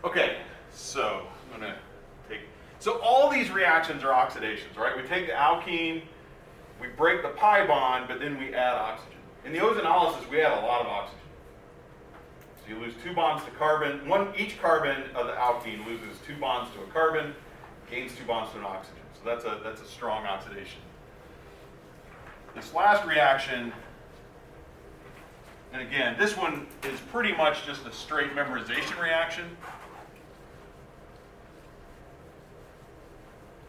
Okay, so I'm going to take, so all these reactions are oxidations, right? We take the alkene, we break the pi bond, but then we add oxygen. In the ozonolysis, we add a lot of oxygen. So you lose 2 bonds to carbon. Each carbon of the alkene loses 2 bonds to a carbon, gains 2 bonds to an oxygen. So that's a strong oxidation. This last reaction, and again, this one is pretty much just a straight memorization reaction.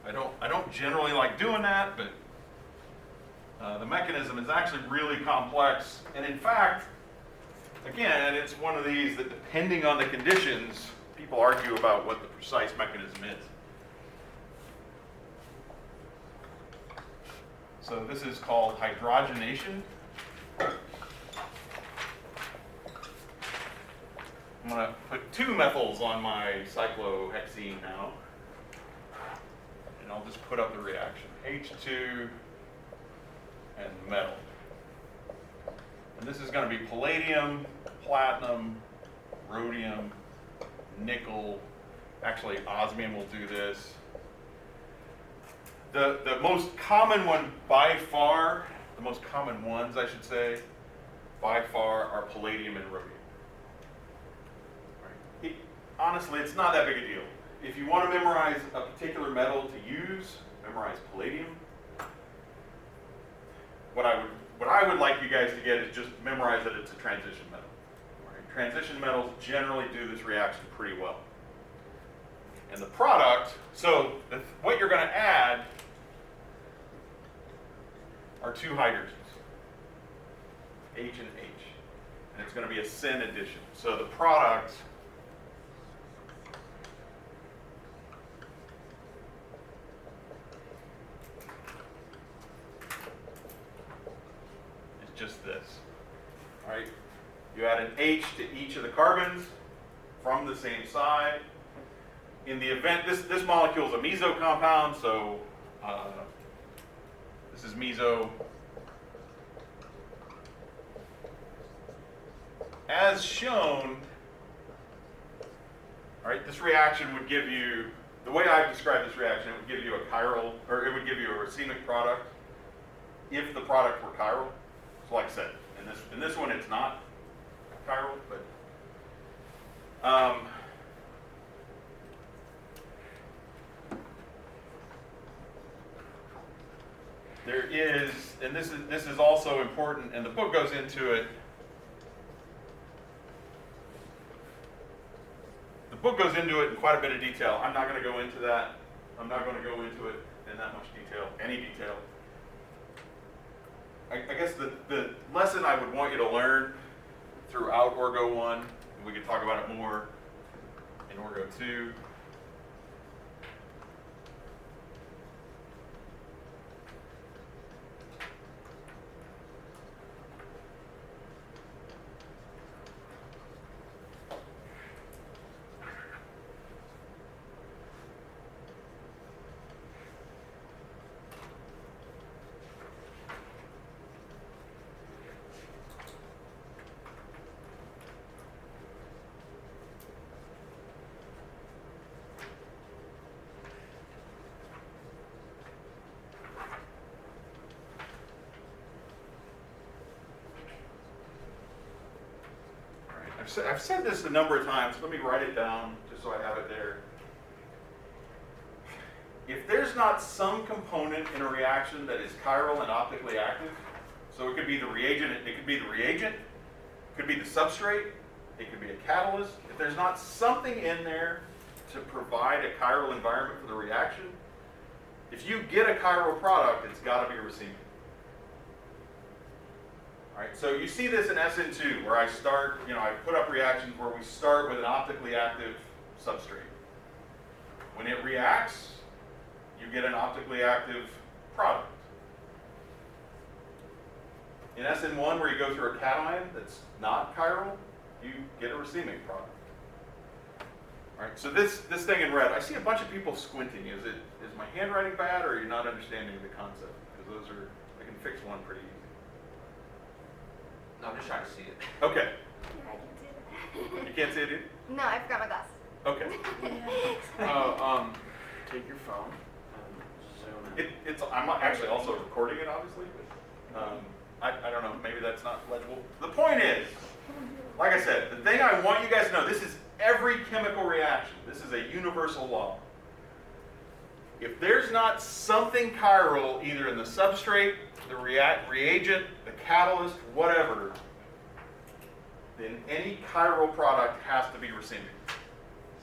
I don't generally like doing that, but the mechanism is actually really complex. And in fact, again, it's one of these that depending on the conditions, people argue about what the precise mechanism is. So this is called hydrogenation. I'm going to put 2 methyls on my cyclohexene now. And I'll just put up the reaction. H2 and metal. And this is going to be palladium, platinum, rhodium, nickel. Actually, osmium will do this. The most common one by far, the most common ones I should say, by far are palladium and rhodium. Right. Honestly, it's not that big a deal. If you want to memorize a particular metal to use, memorize palladium. What I would like you guys to get is just memorize that it's a transition metal. Right? Transition metals generally do this reaction pretty well. And the product, so what you're going to add are 2 hydrogens, H and H. And it's going to be a syn addition. So the product is just this. All right? You add an H to each of the carbons from the same side. In the event, this molecule is a meso compound, so this is meso. As shown, all right, this reaction would give you, the way I've described this reaction, it would give you a chiral, or it would give you a racemic product if the product were chiral. So like I said, in this one it's not chiral, but there is, and this is also important, and the book goes into it. The book goes into it in quite a bit of detail. I'm not going to go into that. I'm not going to go into it in that much detail, any detail. I guess the lesson I would want you to learn throughout Orgo 1, and we could talk about it more in Orgo 2, I've said this a number of times. Let me write it down just so I have it there. If there's not some component in a reaction that is chiral and optically active, so it could be the reagent, it could be the substrate, it could be a catalyst. If there's not something in there to provide a chiral environment for the reaction, if you get a chiral product, it's got to be racemic. All right, so you see this in SN2 where I start, I put up reactions where we start with an optically active substrate. When it reacts, you get an optically active product. In SN1 where you go through a cation that's not chiral, you get a racemic product. All right, so this thing in red, I see a bunch of people squinting. Is my handwriting bad or are you not understanding the concept? Because I can fix one pretty easy. No, I'm just trying to see it. Okay. Yeah, I can see that. You can't see it either? No, I forgot my glasses. Okay. Take your phone and zoom in. I'm actually also recording it, obviously. But, I don't know. Maybe that's not legible. The point is, like I said, the thing I want you guys to know, this is every chemical reaction. This is a universal law. If there's not something chiral, either in the substrate, the reagent, the catalyst, whatever, then any chiral product has to be racemic.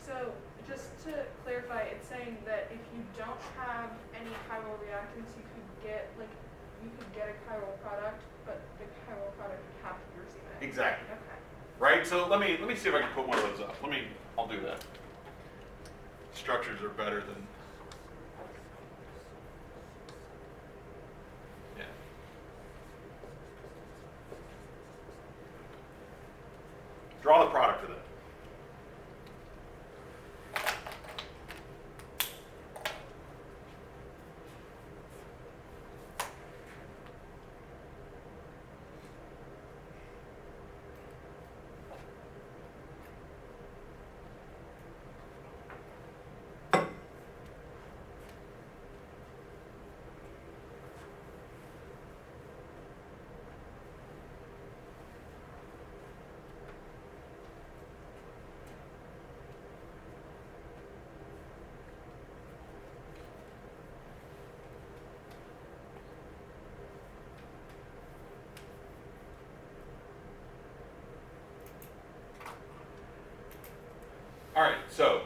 So, just to clarify, it's saying that if you don't have any chiral reactants, you could get a chiral product, but the chiral product would have to be racemic. Exactly. Okay. Right? So let me see if I can put one of those up. I'll do that. Structures are better than. Yeah. Draw the product of that. All right, so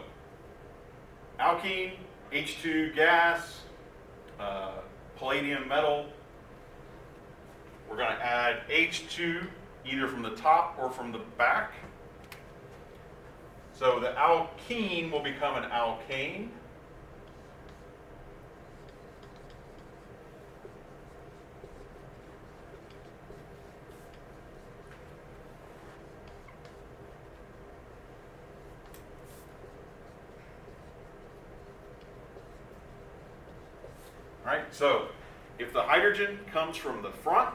alkene, H2 gas, palladium metal. We're going to add H2 either from the top or from the back. So the alkene will become an alkane. All right, so if the hydrogen comes from the front,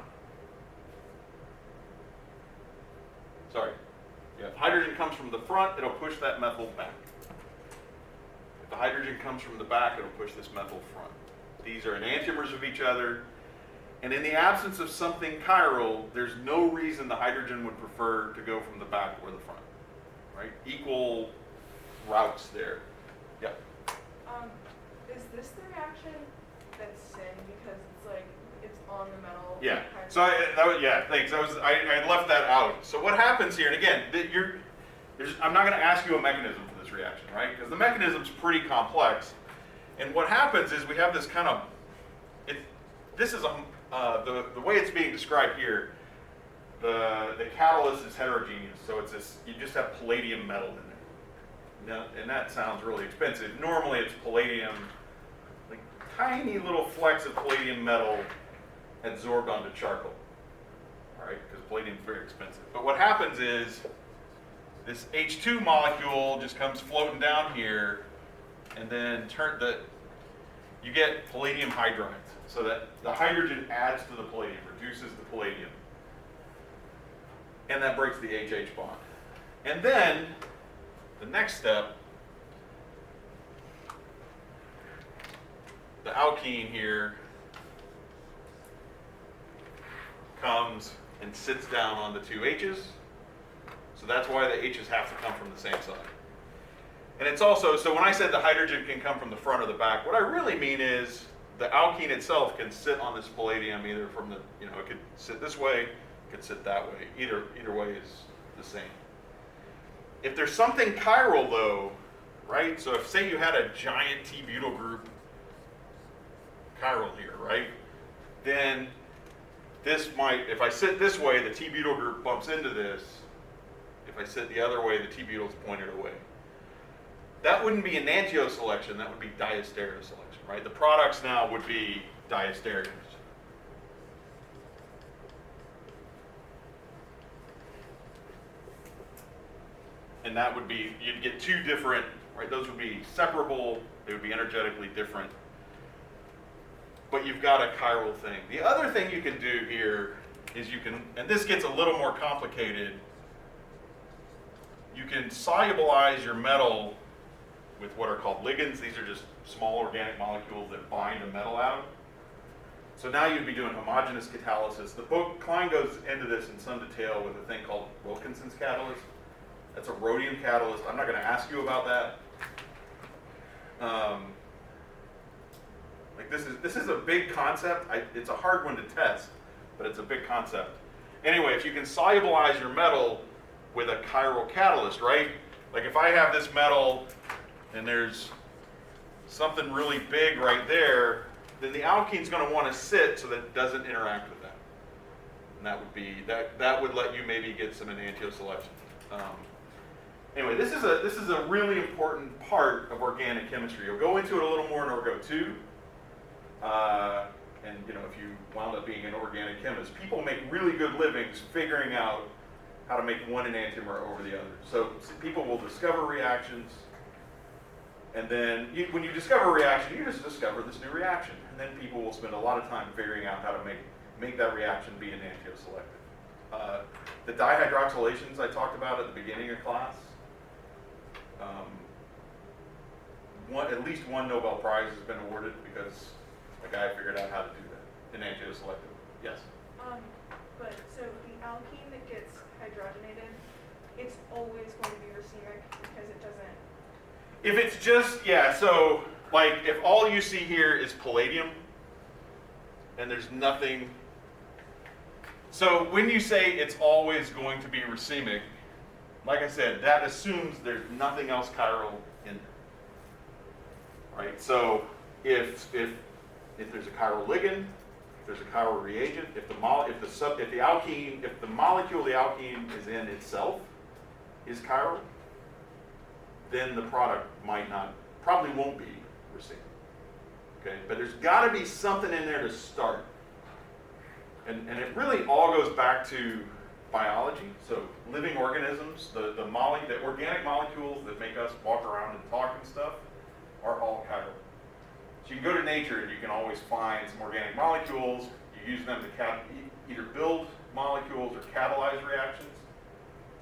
if hydrogen comes from the front, it'll push that methyl back. If the hydrogen comes from the back, it'll push this methyl front. These are enantiomers of each other, and in the absence of something chiral, there's no reason the hydrogen would prefer to go from the back or the front, right? Equal routes there. Yeah. Is this the reaction that's sin because it's on the metal? Yeah. So thanks. I left that out. So what happens here, and again, I'm not going to ask you a mechanism for this reaction, right? Because the mechanism's pretty complex. And what happens is we have this kind of, the way it's being described here, the catalyst is heterogeneous. So it's this, you just have palladium metal in there. Now, and that sounds really expensive. Normally it's palladium, like tiny little flecks of palladium metal adsorbed onto charcoal, all right, because palladium is very expensive. But what happens is this H2 molecule just comes floating down here, and then you get palladium hydrides, so that the hydrogen adds to the palladium, reduces the palladium, and that breaks the HH bond. And then the next step, the alkene here comes and sits down on the two H's. So that's why the H's have to come from the same side. And it's also, so when I said the hydrogen can come from the front or the back, what I really mean is the alkene itself can sit on this palladium either from the, it could sit this way, it could sit that way. Either way is the same. If there's something chiral though, right? So if say you had a giant T-butyl group chiral here, right? Then this might, if I sit this way, the T-butyl group bumps into this. If I sit the other way, the T-butyl is pointed away. That wouldn't be enantiomer selection, that would be diastereomers selection, right? The products now would be diastereomers. And that would be, you'd get two different, right? Those would be separable, they would be energetically different. But you've got a chiral thing. The other thing you can do here is you can, and this gets a little more complicated, you can solubilize your metal with what are called ligands. These are just small organic molecules that bind a metal atom. So now you'd be doing homogeneous catalysis. The book, Klein goes into this in some detail with a thing called Wilkinson's catalyst. That's a rhodium catalyst. I'm not going to ask you about that. Like this is a big concept. It's a hard one to test, but it's a big concept. Anyway, if you can solubilize your metal with a chiral catalyst, right? Like if I have this metal and there's something really big right there, then the alkene's going to want to sit so that it doesn't interact with that. And that would be that would let you maybe get some enantioselection. Anyway, this is a really important part of organic chemistry. You'll go into it a little more in Orgo 2. And you know, if you wound up being an organic chemist, people make really good livings figuring out how to make one enantiomer over the other. So people will discover reactions, and then when you discover a reaction, you just discover this new reaction, and then people will spend a lot of time figuring out how to make that reaction be enantioselective. The dihydroxylations I talked about at the beginning of class, at least one Nobel Prize has been awarded because a guy figured out how to do that, enantioselective. Yes? But so the alkene that gets hydrogenated, it's always going to be racemic because it doesn't. If it's just, yeah, so like if all you see here is palladium and there's nothing, so when you say it's always going to be racemic, like I said, that assumes there's nothing else chiral in there, right? So if there's a chiral ligand, if there's a chiral reagent, if the molecule the alkene is in itself is chiral, then the product probably won't be racemic. Okay, but there's got to be something in there to start, and it really all goes back to biology. So living organisms, the organic molecules that make us walk around and talk and stuff, are all chiral. So you can go to nature and you can always find some organic molecules. You use them to either build molecules or catalyze reactions.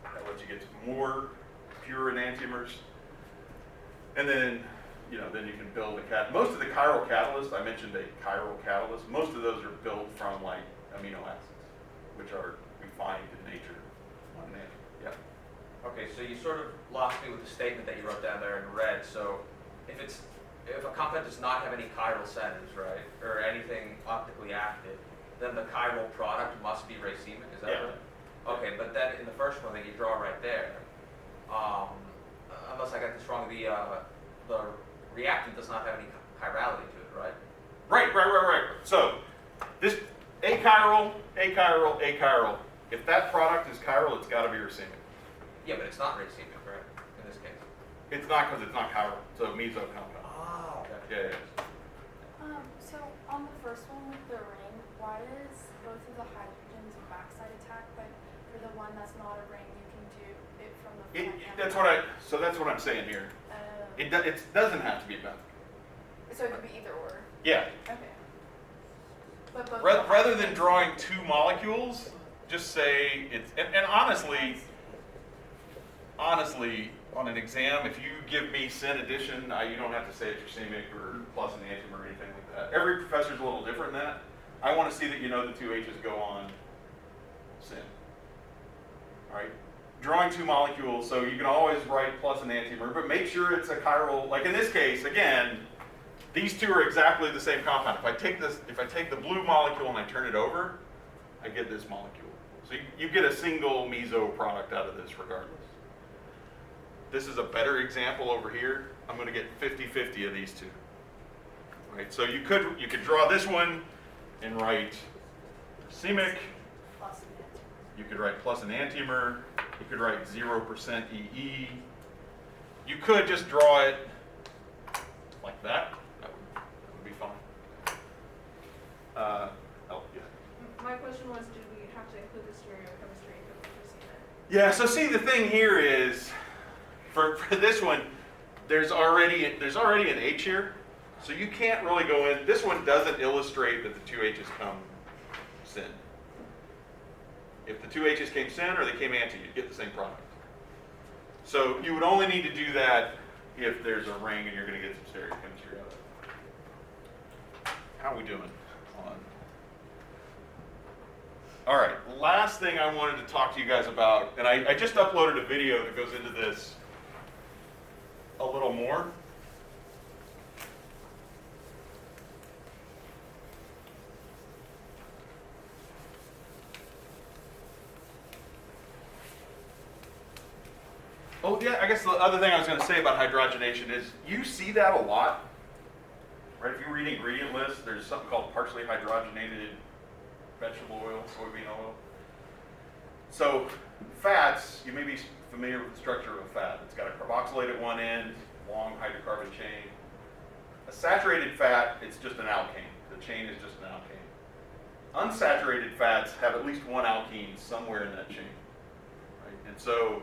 That lets you get to more pure enantiomers. And then, then you can build most of the chiral catalysts, I mentioned a chiral catalyst, most of those are built from like amino acids, which we find in nature on an enantiomer. Yeah. Okay, so you sort of lost me with the statement that you wrote down there in red. So if a compound does not have any chiral centers, right, or anything optically active, then the chiral product must be racemic, is that right? Okay, but then in the first one that you draw right there, unless I got this wrong, the reactant does not have any chirality to it, right? Right. So this achiral. If that product is chiral, it's got to be racemic. Yeah, but it's not racemic, right? In this case. It's not because it's not chiral. So meso compound. Oh, okay. Yeah. So on the first one with the ring, why is both of the hydrogens a backside attack, but for the one that's not a ring, you can do it from the front? That's what I'm saying here. It doesn't have to be about. So it could be either or. Yeah. Okay. But both Rather than drawing two molecules, just say it's and honestly, on an exam, if you give me syn addition, you don't have to say it's racemic or plus enantiomer or anything like that. Every professor's a little different than that. I want to see that you know the two H's go on syn. All right? Drawing two molecules, so you can always write plus enantiomer, but make sure it's a chiral. Like in this case, again, these two are exactly the same compound. If I take the blue molecule and I turn it over, I get this molecule. So you get a single meso product out of this regardless. This is a better example over here. I'm going to get 50-50 of these two. Right? So you could draw this one and write racemic. plus enantiomer. You could write plus enantiomer. You could write 0% EE. You could just draw it like that. That would be fine. Yeah. My question was, did we have to include the stereochemistry if it was racemic? Yeah. So see, the thing here is, for this one, there's already an H here, so you can't really go in. This one doesn't illustrate that the two H's come syn. If the two H's came syn or they came anti, you'd get the same product. So you would only need to do that if there's a ring and you're going to get some stereochemistry out of it. How are we doing on? All right, last thing I wanted to talk to you guys about, and I just uploaded a video that goes into this a little more. Oh yeah, I guess the other thing I was going to say about hydrogenation is you see that a lot, right? If you read ingredient lists, there's something called partially hydrogenated vegetable oil, soybean oil. So fats, you may be familiar with the structure of a fat. It's got a carboxylate at one end, long hydrocarbon chain. A saturated fat, it's just an alkane. The chain is just an alkane. Unsaturated fats have at least one alkene somewhere in that chain, right? And so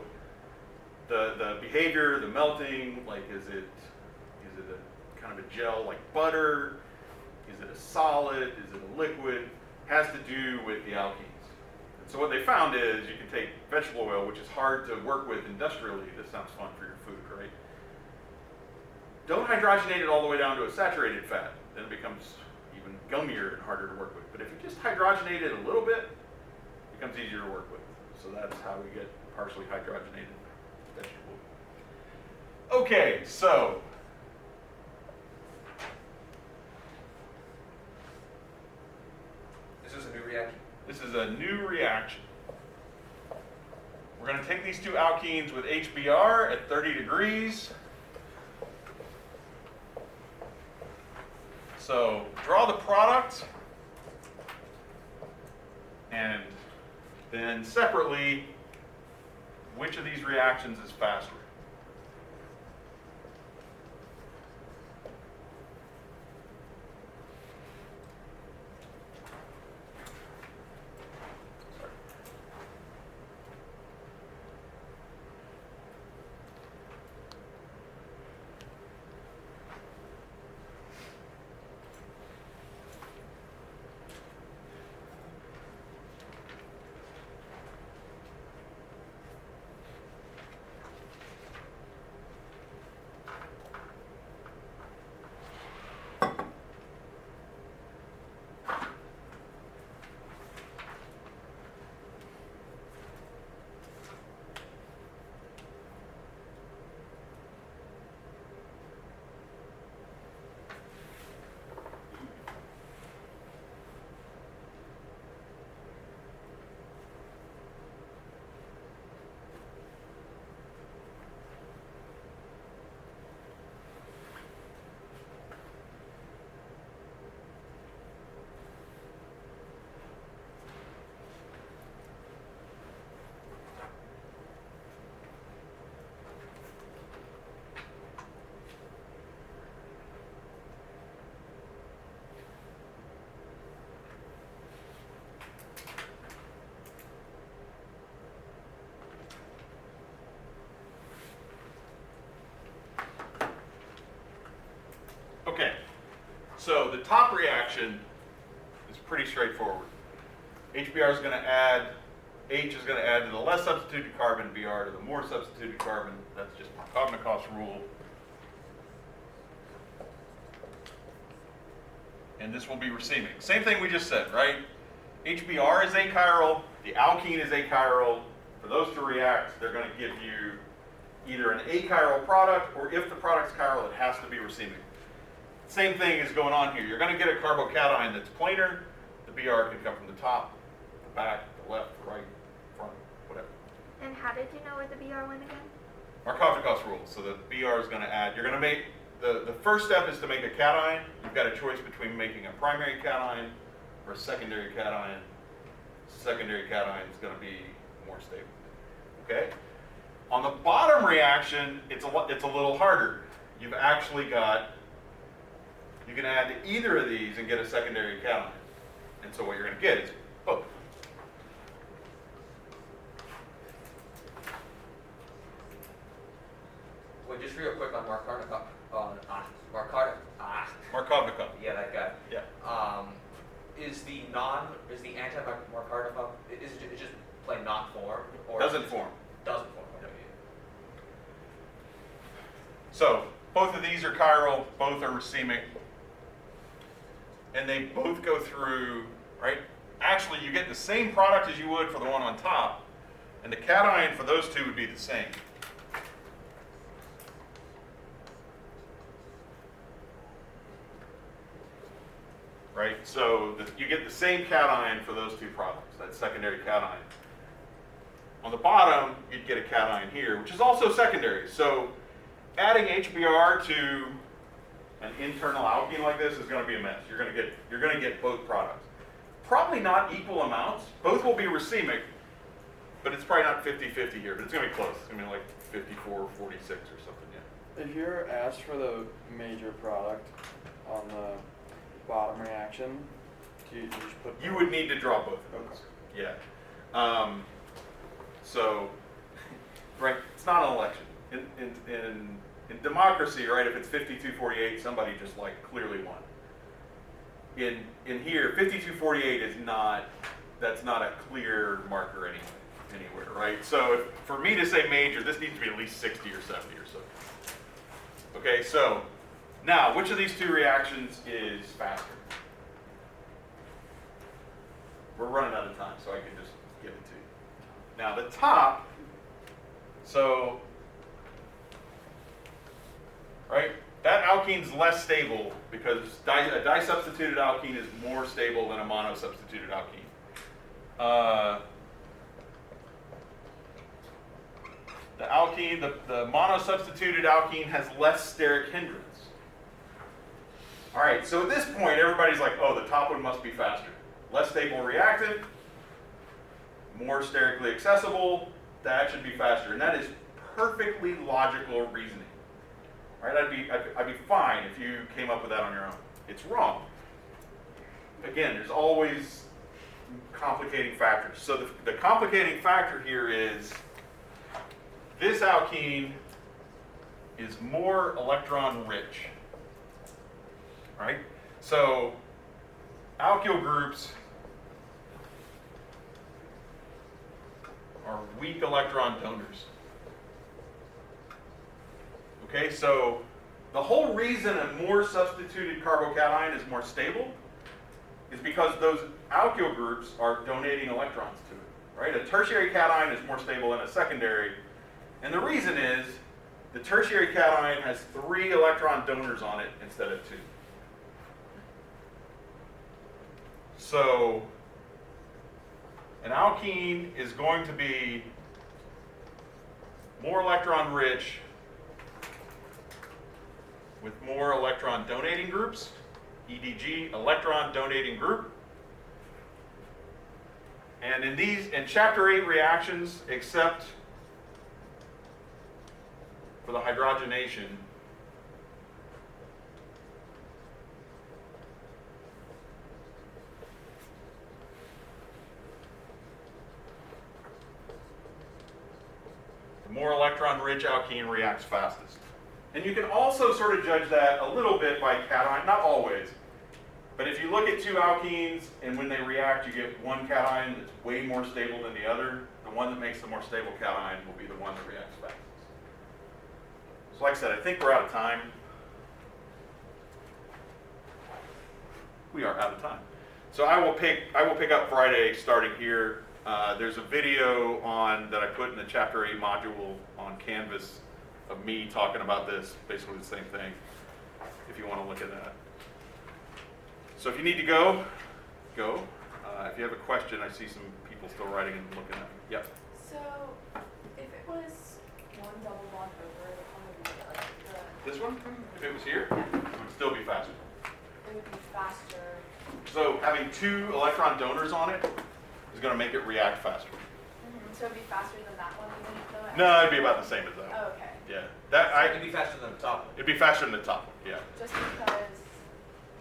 the behavior, the melting, like is it a kind of a gel like butter? Is it a solid? Is it a liquid? Has to do with the alkenes. And so what they found is you can take vegetable oil, which is hard to work with industrially. This sounds fun for your food, right? Don't hydrogenate it all the way down to a saturated fat. Then it becomes even gummier and harder to work with. But if you just hydrogenate it a little bit, it becomes easier to work with. So that's how we get partially hydrogenated vegetable oil. Okay, so This is a new reaction. this is a new reaction. We're going to take these two alkenes with HBr at 30 degrees. So draw the product, and then separately, which of these reactions is faster? Okay, so the top reaction is pretty straightforward. HBr is going to add, H is going to add to the less substituted carbon, Br to the more substituted carbon. That's just Markovnikov's rule. And this will be racemic. Same thing we just said, right? HBr is achiral, the alkene is achiral. For those to react, they're going to give you either an achiral product, or if the product's chiral, it has to be racemic. Same thing is going on here. You're going to get a carbocation that's planar. The Br can come from the top, the back, the left, the right, front, whatever. And how did you know where the BR went again? Markovnikov's rule. So the Br is going to add, you're going to make, the first step is to make a cation. You've got a choice between making a primary cation or a secondary cation. Secondary cation is going to be more stable. Okay? On the bottom reaction, it's a little harder. You've actually got, you can add to either of these and get a secondary cation. And so what you're going to get is both. Wait, just real quick on Markovnikov. Markovnikov. Yeah, that guy. Yeah. Is the anti-Markovnikov, is it just plain not formed? Or Doesn't form. Doesn't form, okay. So both of these are chiral, both are racemic, and they both go through, right? Actually, you get the same product as you would for the one on top, and the cation for those two would be the same. Right? So you get the same cation for those two products, that secondary cation. On the bottom, you'd get a cation here, which is also secondary. So adding HBr to an internal alkene like this is going to be a mess. You're going to get both products. Probably not equal amounts. Both will be racemic, but it's probably not 50-50 here, but it's going to be close. I mean, like 54-46 or something, yeah. If you're asked for the major product on the bottom reaction, do you just put... You would need to draw both of those. Okay. Yeah. So, right, it's not an election. In democracy, right, if it's 52-48, somebody just like clearly won. In here, 52-48 is not, that's not a clear marker anywhere, right? So for me to say major, this needs to be at least 60 or 70 or so. Okay, so now, which of these two reactions is faster? We're running out of time, so I can just give it to you. Now the top, so, right, that alkene's less stable because a disubstituted alkene is more stable than a monosubstituted alkene. The alkene, the monosubstituted alkene has less steric hindrance. All right, so at this point, everybody's like, oh, the top one must be faster. Less stable reactant, more sterically accessible, that should be faster. And that is perfectly logical reasoning. Right? I'd be fine if you came up with that on your own. It's wrong. Again, there's always complicating factors. So the complicating factor here is this alkene is more electron rich. Right? So alkyl groups are weak electron donors. Okay, so the whole reason a more substituted carbocation is more stable is because those alkyl groups are donating electrons to it, right? A tertiary cation is more stable than a secondary, and the reason is the tertiary cation has 3 electron donors on it instead of 2. So an alkene is going to be more electron rich with more electron donating groups, EDG, electron donating group. And in chapter 8 reactions, except for the hydrogenation, the more electron-rich alkene reacts fastest. And you can also sort of judge that a little bit by cation, not always. But if you look at 2 alkenes and when they react, you get one cation that's way more stable than the other. The one that makes the more stable cation will be the one that reacts fastest. So like I said, I think we're out of time. We are out of time. So I will pick up Friday starting here. There's a video that I put in the chapter 8 module on Canvas of me talking about this, basically the same thing, if you want to look at that. So if you need to go. If you have a question, I see some people still writing and looking at it. Yep. So, if it was one double bond over the This one, if it was here, it would still be faster. it would be faster. So having 2 electron donors on it is going to make it react faster. So it'd be faster than that one, even though it No, it'd be about the same as that. Oh, okay. Yeah, It could be faster than the top one. it'd be faster than the top one. Yeah, Just because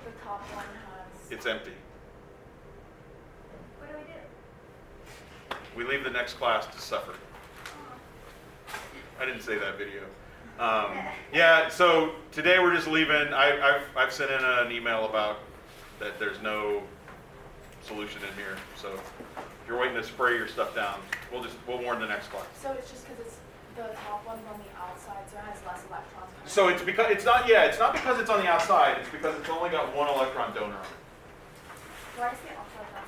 the top one has. it's empty. What do we do? We leave the next class to suffer. I didn't say that video. Yeah, so today we're just leaving. I've sent in an email about that there's no solution in here. So if you're waiting to spray your stuff down, we'll warn the next class. So it's just because it's the top one's on the outside, so it has less electrons So it's because it's not because it's on the outside. It's because it's only got one electron donor on it. Why is the outside not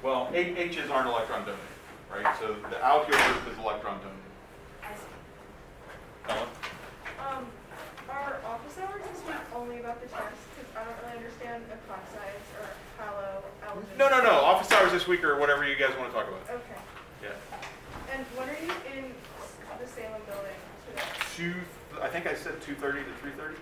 Well, H's aren't electron donor, right? So the alkyl group is electron donor. I see. Ellen? Are office hours this week only about the test? Because I don't really understand a class size or halo, allergen. No. Office hours this week or whatever you guys want to talk about. Okay. Yeah. And when are you in the Salem building today? I think I said 2:30 to 3:30.